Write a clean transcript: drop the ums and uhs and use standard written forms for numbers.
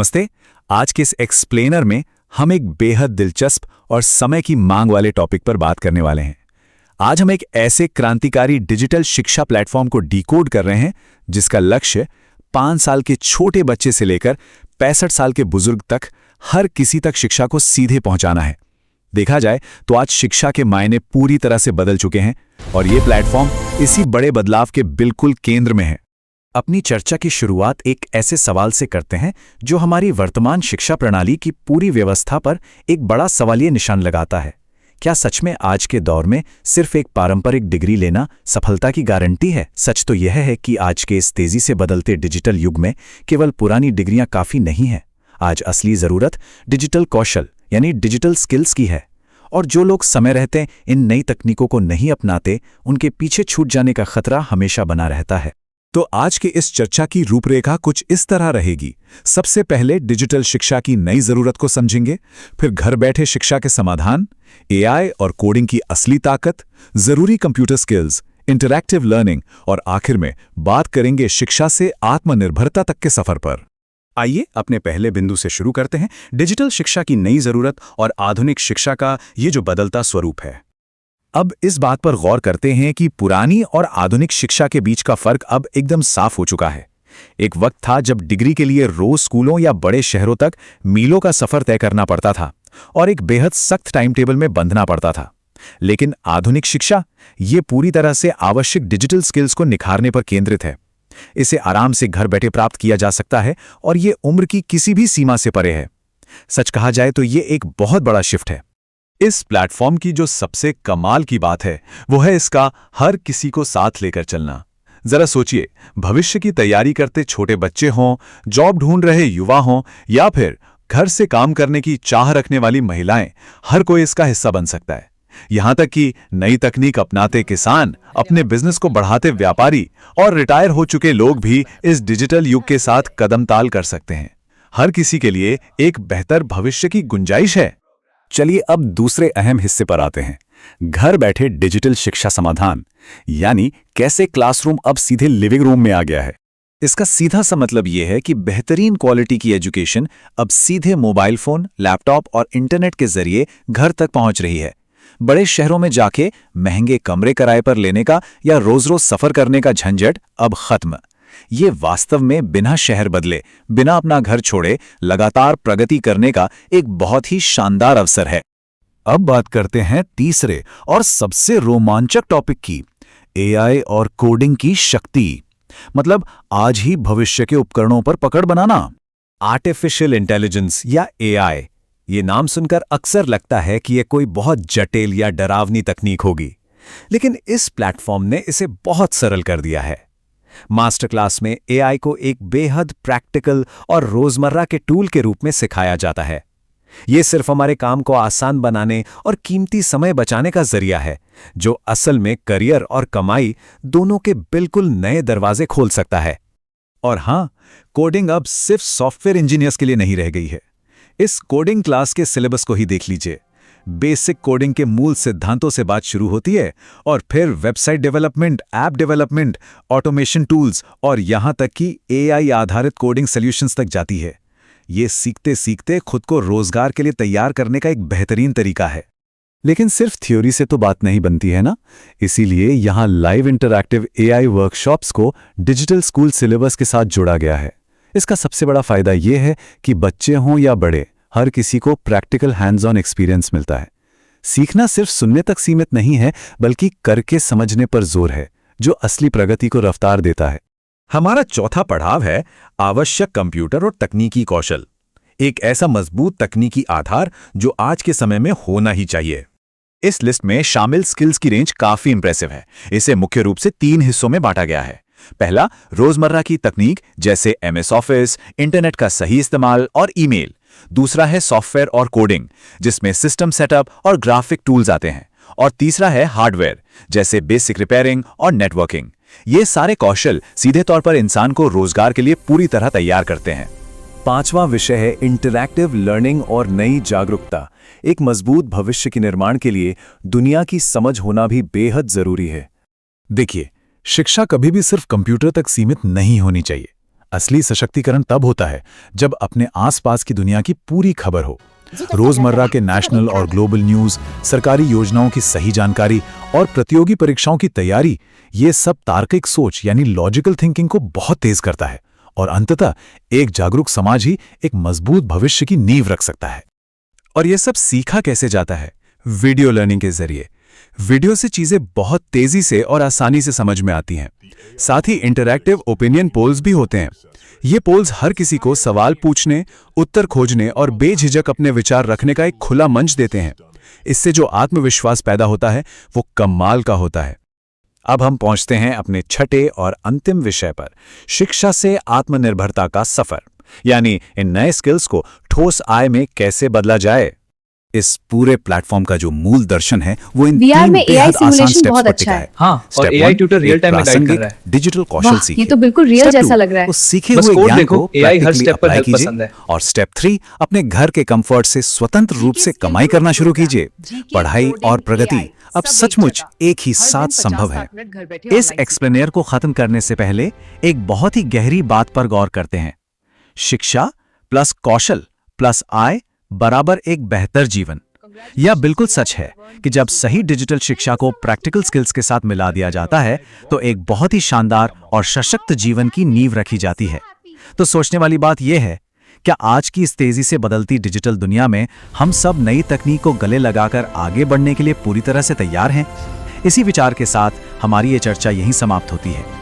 नमस्ते। आज के इस एक्सप्लेनर में हम एक बेहद दिलचस्प और समय की मांग वाले टॉपिक पर बात करने वाले हैं। आज हम एक ऐसे क्रांतिकारी डिजिटल शिक्षा प्लेटफॉर्म को डिकोड कर रहे हैं जिसका लक्ष्य 5 साल के छोटे बच्चे से लेकर 65 साल के बुजुर्ग तक हर किसी तक शिक्षा को सीधे पहुंचाना है। देखा जाए तो आज शिक्षा के मायने पूरी तरह से बदल चुके हैं और ये प्लेटफॉर्म इसी बड़े बदलाव के बिल्कुल केंद्र में है। अपनी चर्चा की शुरुआत एक ऐसे सवाल से करते हैं जो हमारी वर्तमान शिक्षा प्रणाली की पूरी व्यवस्था पर एक बड़ा सवालिया निशान लगाता है। क्या सच में आज के दौर में सिर्फ एक पारंपरिक डिग्री लेना सफलता की गारंटी है? सच तो यह है कि आज के इस तेजी से बदलते डिजिटल युग में केवल पुरानी डिग्रियां काफी नहीं हैं। आज असली जरूरत डिजिटल कौशल यानी डिजिटल स्किल्स की है। और जो लोग समय रहते इन नई तकनीकों को नहीं अपनाते, उनके पीछे छूट जाने का खतरा हमेशा बना रहता है। तो आज के इस चर्चा की रूपरेखा कुछ इस तरह रहेगी। सबसे पहले डिजिटल शिक्षा की नई जरूरत को समझेंगे, फिर घर बैठे शिक्षा के समाधान, एआई और कोडिंग की असली ताकत, जरूरी कंप्यूटर स्किल्स, इंटरैक्टिव लर्निंग और आखिर में बात करेंगे शिक्षा से आत्मनिर्भरता तक के सफर पर। आइए अपने पहले बिंदु से शुरू करते हैं, डिजिटल शिक्षा की नई जरूरत और आधुनिक शिक्षा का ये जो बदलता स्वरूप है। अब इस बात पर गौर करते हैं कि पुरानी और आधुनिक शिक्षा के बीच का फर्क अब एकदम साफ हो चुका है। एक वक्त था जब डिग्री के लिए रोज स्कूलों या बड़े शहरों तक मीलों का सफर तय करना पड़ता था और एक बेहद सख्त टाइम टेबल में बंधना पड़ता था। लेकिन आधुनिक शिक्षा ये पूरी तरह से आवश्यक डिजिटल स्किल्स को निखारने पर केंद्रित है। इसे आराम से घर बैठे प्राप्त किया जा सकता है और ये उम्र की किसी भी सीमा से परे है। सच कहा जाए तो ये एक बहुत बड़ा शिफ्ट है। इस प्लेटफॉर्म की जो सबसे कमाल की बात है वो है इसका हर किसी को साथ लेकर चलना। जरा सोचिए, भविष्य की तैयारी करते छोटे बच्चे हों, जॉब ढूंढ रहे युवा हों या फिर घर से काम करने की चाह रखने वाली महिलाएं, हर कोई इसका हिस्सा बन सकता है। यहां तक कि नई तकनीक अपनाते किसान, अपने बिजनेस को बढ़ाते व्यापारी और रिटायर हो चुके लोग भी इस डिजिटल युग के साथ कदम ताल कर सकते हैं। हर किसी के लिए एक बेहतर भविष्य की गुंजाइश है। चलिए अब दूसरे अहम हिस्से पर आते हैं, घर बैठे डिजिटल शिक्षा समाधान, यानी कैसे क्लासरूम अब सीधे लिविंग रूम में आ गया है। इसका सीधा सा मतलब यह है कि बेहतरीन क्वालिटी की एजुकेशन अब सीधे मोबाइल फोन, लैपटॉप और इंटरनेट के जरिए घर तक पहुंच रही है। बड़े शहरों में जाके महंगे कमरे किराए पर लेने का या रोज रोज सफर करने का झंझट अब खत्म। ये वास्तव में बिना शहर बदले, बिना अपना घर छोड़े लगातार प्रगति करने का एक बहुत ही शानदार अवसर है। अब बात करते हैं तीसरे और सबसे रोमांचक टॉपिक की, एआई और कोडिंग की शक्ति। मतलब आज ही भविष्य के उपकरणों पर पकड़ बनाना। आर्टिफिशियल इंटेलिजेंस या एआई, ये नाम सुनकर अक्सर लगता है कि यह कोई बहुत जटिल या डरावनी तकनीक होगी, लेकिन इस प्लेटफॉर्म ने इसे बहुत सरल कर दिया है। मास्टर क्लास में एआई को एक बेहद प्रैक्टिकल और रोजमर्रा के टूल के रूप में सिखाया जाता है। यह सिर्फ हमारे काम को आसान बनाने और कीमती समय बचाने का जरिया है, जो असल में करियर और कमाई दोनों के बिल्कुल नए दरवाजे खोल सकता है। और हां, कोडिंग अब सिर्फ सॉफ्टवेयर इंजीनियर्स के लिए नहीं रह गई है। इस कोडिंग क्लास के सिलेबस को ही देख लीजिए। बेसिक कोडिंग के मूल सिद्धांतों से बात शुरू होती है और फिर website development, app development, automation tools और यहां तक कि एआई आधारित कोडिंग सॉल्यूशंस तक जाती है। ये सीखते सीखते खुद को रोजगार के लिए तैयार करने का एक बेहतरीन तरीका है। लेकिन सिर्फ थ्योरी से तो बात नहीं बनती है ना। इसीलिए यहां लाइव इंटरैक्टिव एआई वर्कशॉप्स को डिजिटल स्कूल सिलेबस के साथ जोड़ा गया है। इसका सबसे बड़ा फायदा यह है कि बच्चे हों या बड़े, हर किसी को प्रैक्टिकल हैंड्स ऑन एक्सपीरियंस मिलता है। सीखना सिर्फ सुनने तक सीमित नहीं है, बल्कि करके समझने पर जोर है, जो असली प्रगति को रफ्तार देता है। हमारा चौथा पड़ाव है आवश्यक कंप्यूटर और तकनीकी कौशल। एक ऐसा मजबूत तकनीकी आधार जो आज के समय में होना ही चाहिए। इस लिस्ट में शामिल स्किल्स की रेंज काफी इंप्रेसिव है। इसे मुख्य रूप से 3 हिस्सों में बांटा गया है। पहला, रोजमर्रा की तकनीक जैसे एमएस ऑफिस, इंटरनेट का सही इस्तेमाल और ईमेल। दूसरा है सॉफ्टवेयर और कोडिंग, जिसमें सिस्टम सेटअप और ग्राफिक टूल्स आते हैं। और तीसरा है हार्डवेयर, जैसे बेसिक रिपेयरिंग और नेटवर्किंग। ये सारे कौशल सीधे तौर पर इंसान को रोजगार के लिए पूरी तरह तैयार करते हैं। 5वां विषय है इंटरैक्टिव लर्निंग और नई जागरूकता। एक मजबूत भविष्य के निर्माण के लिए दुनिया की समझ होना भी बेहद जरूरी है। देखिए, शिक्षा कभी भी सिर्फ कंप्यूटर तक सीमित नहीं होनी चाहिए। असली सशक्तिकरण तब होता है जब अपने आसपास की दुनिया की पूरी खबर हो। रोजमर्रा के नेशनल और ग्लोबल न्यूज़, सरकारी योजनाओं की सही जानकारी और प्रतियोगी परीक्षाओं की तैयारी, ये सब तार्किक सोच यानी लॉजिकल थिंकिंग को बहुत तेज करता है और अंततः एक जागरूक समाज ही एक मजबूत भविष्य की नींव रख सकता है। और ये सब सीखा कैसे जाता है? वीडियो लर्निंग के जरिए। वीडियो से चीजें बहुत तेजी से और आसानी से समझ में आती हैं। साथ ही इंटरैक्टिव ओपिनियन पोल्स भी होते हैं। ये पोल्स हर किसी को सवाल पूछने, उत्तर खोजने और बेझिझक अपने विचार रखने का एक खुला मंच देते हैं। इससे जो आत्मविश्वास पैदा होता है वो कमाल का होता है। अब हम पहुंचते हैं अपने छठे और अंतिम विषय पर, शिक्षा से आत्मनिर्भरता का सफर, यानी इन नए स्किल्स को ठोस आय में कैसे बदला जाए। इस पूरे प्लेटफॉर्म का जो मूल दर्शन है वो इन VR तीन में AI बेहद आसान सिमुलेशन स्टेप्स बहुत पर अच्छा टिका है। है। हाँ, और Step AI one, tutor real एक टाइम में गाइड कर प्रासंगिक रहा है। डिजिटल कौशल वाह, सीखिए। ये तो बिल्कुल रियल Step जैसा two, लग रहा है। उस सीखे बस हुए कोड ज्ञान देखो, को AI हर practically step पर apply help कीजिए। पसंद है। और स्टेप 3, अपने घर के कंफर्ट से स्वतंत्र रूप से कमाई करना शुरू कीजिए। पढ़ाई और प्रगति अब सचमुच एक ही साथ संभव है। इस एक्सप्लेनेयर को खत्म करने से पहले एक बहुत ही गहरी बात पर गौर करते हैं। शिक्षा प्लस कौशल प्लस आय बराबर एक बेहतर जीवन। यह बिल्कुल सच है कि जब सही डिजिटल शिक्षा को प्रैक्टिकल स्किल्स के साथ मिला दिया जाता है तो एक बहुत ही शानदार और सशक्त जीवन की नींव रखी जाती है। तो सोचने वाली बात यह है, क्या आज की इस तेजी से बदलती डिजिटल दुनिया में हम सब नई तकनीक को गले लगाकर आगे बढ़ने के लिए पूरी तरह से तैयार हैं? इसी विचार के साथ हमारी ये चर्चा यहीं समाप्त होती है।